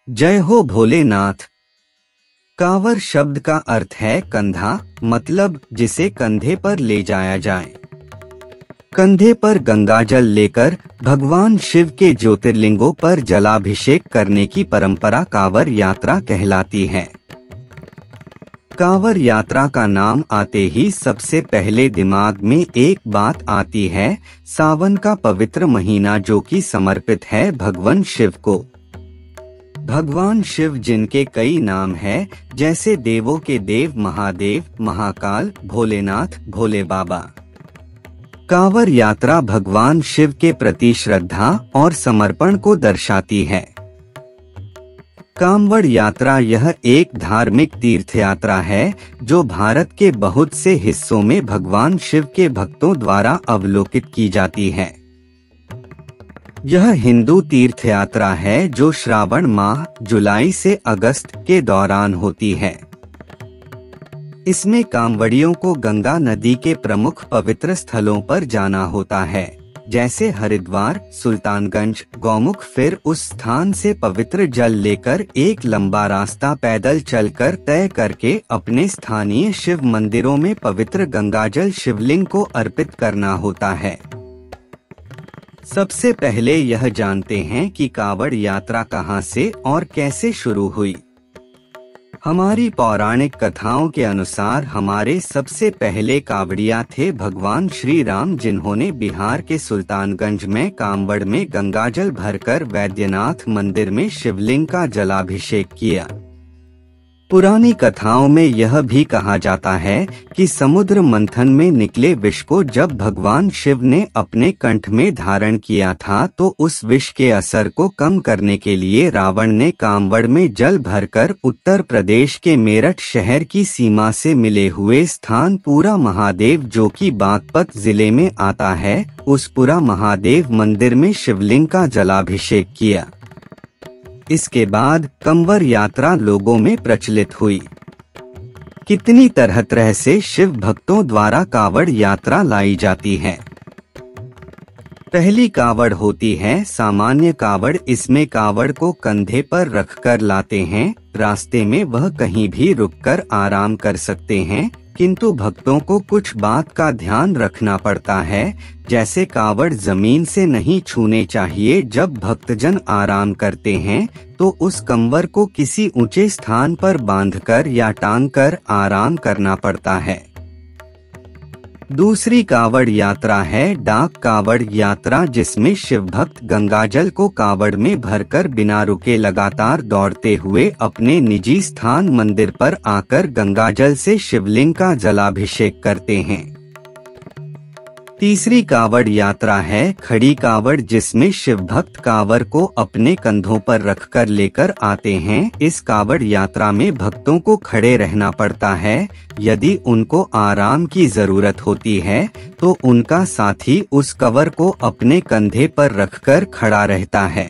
जय हो भोलेनाथ। कांवर शब्द का अर्थ है कंधा, मतलब जिसे कंधे पर ले जाया जाए। कंधे पर गंगाजल लेकर भगवान शिव के ज्योतिर्लिंगों पर जलाभिषेक करने की परंपरा कांवर यात्रा कहलाती है। कांवर यात्रा का नाम आते ही सबसे पहले दिमाग में एक बात आती है, सावन का पवित्र महीना जो कि समर्पित है भगवान शिव को। भगवान शिव जिनके कई नाम हैं, जैसे देवों के देव महादेव, महाकाल, भोलेनाथ, भोले बाबा। कांवर यात्रा भगवान शिव के प्रति श्रद्धा और समर्पण को दर्शाती है। कांवड़ यात्रा यह एक धार्मिक तीर्थ यात्रा है जो भारत के बहुत से हिस्सों में भगवान शिव के भक्तों द्वारा अवलोकित की जाती है। यह हिंदू तीर्थ यात्रा है जो श्रावण माह जुलाई से अगस्त के दौरान होती है। इसमें कांवड़ियों को गंगा नदी के प्रमुख पवित्र स्थलों पर जाना होता है, जैसे हरिद्वार, सुल्तानगंज, गौमुख। फिर उस स्थान से पवित्र जल लेकर एक लंबा रास्ता पैदल चलकर तय करके अपने स्थानीय शिव मंदिरों में पवित्र गंगाजल शिवलिंग को अर्पित करना होता है। सबसे पहले यह जानते हैं कि कांवड़ यात्रा कहां से और कैसे शुरू हुई। हमारी पौराणिक कथाओं के अनुसार हमारे सबसे पहले कांवड़िया थे भगवान श्री राम, जिन्होंने बिहार के सुल्तानगंज में कांवड़ में गंगाजल भरकर वैद्यनाथ मंदिर में शिवलिंग का जलाभिषेक किया। पुरानी कथाओं में यह भी कहा जाता है कि समुद्र मंथन में निकले विष को जब भगवान शिव ने अपने कंठ में धारण किया था तो उस विष के असर को कम करने के लिए रावण ने कांवड़ में जल भरकर उत्तर प्रदेश के मेरठ शहर की सीमा से मिले हुए स्थान पूरा महादेव, जो कि बागपत जिले में आता है, उस पूरा महादेव मंदिर में शिवलिंग का जलाभिषेक किया। इसके बाद कांवड़ यात्रा लोगों में प्रचलित हुई। कितनी तरह तरह से शिव भक्तों द्वारा कांवड़ यात्रा लाई जाती है। पहली कांवड़ होती है सामान्य कांवड़। इसमें कांवड़ को कंधे पर रखकर लाते हैं। रास्ते में वह कहीं भी रुककर आराम कर सकते हैं, किंतु भक्तों को कुछ बात का ध्यान रखना पड़ता है, जैसे कांवड़ जमीन से नहीं छूने चाहिए। जब भक्तजन आराम करते हैं तो उस कांवड़ को किसी ऊंचे स्थान पर बांधकर या टांगकर आराम करना पड़ता है। दूसरी कांवड़ यात्रा है डाक कांवड़ यात्रा, जिसमें शिव भक्त गंगाजल को कांवड़ में भरकर बिना रुके लगातार दौड़ते हुए अपने निजी स्थान मंदिर पर आकर गंगाजल से शिवलिंग का जलाभिषेक करते हैं। तीसरी कांवड़ यात्रा है खड़ी कांवड़, जिसमें शिव भक्त कांवड़ को अपने कंधों पर रखकर लेकर आते हैं। इस कांवड़ यात्रा में भक्तों को खड़े रहना पड़ता है। यदि उनको आराम की जरूरत होती है तो उनका साथी उस कांवड़ को अपने कंधे पर रखकर खड़ा रहता है।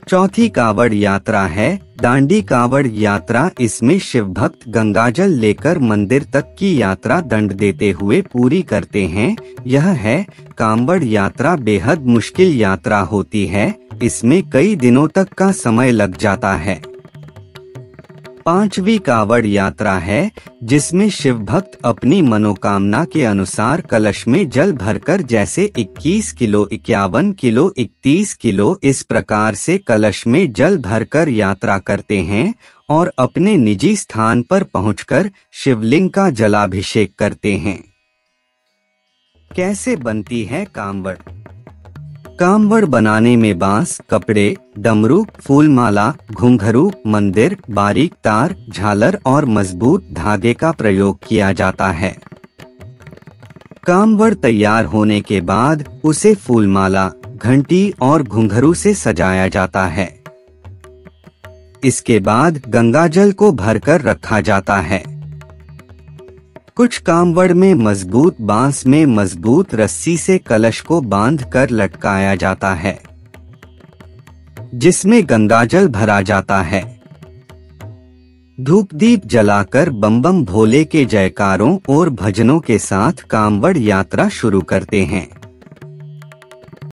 चौथी कांवड़ यात्रा है दांडी कांवड़ यात्रा। इसमें शिव भक्त गंगाजल लेकर मंदिर तक की यात्रा दंड देते हुए पूरी करते हैं। यह है कांवड़ यात्रा बेहद मुश्किल यात्रा होती है। इसमें कई दिनों तक का समय लग जाता है। पांचवी कांवड़ यात्रा है जिसमें शिव भक्त अपनी मनोकामना के अनुसार कलश में जल भरकर, जैसे 21 किलो, 51 किलो, 31 किलो, इस प्रकार से कलश में जल भरकर यात्रा करते हैं और अपने निजी स्थान पर पहुंचकर शिवलिंग का जलाभिषेक करते हैं। कैसे बनती है कांवड़? कांवड़ बनाने में बांस, कपड़े, डमरू, फूलमाला, घुंघरू, मंदिर, बारीक तार, झालर और मजबूत धागे का प्रयोग किया जाता है। कांवड़ तैयार होने के बाद उसे फूलमाला, घंटी और घुंघरू से सजाया जाता है। इसके बाद गंगाजल को भरकर रखा जाता है। कुछ कांवड़ में मजबूत बांस में मजबूत रस्सी से कलश को बांधकर लटकाया जाता है, जिसमें गंगाजल भरा जाता है। धूप दीप जलाकर बम बम भोले के जयकारों और भजनों के साथ कांवड़ यात्रा शुरू करते हैं।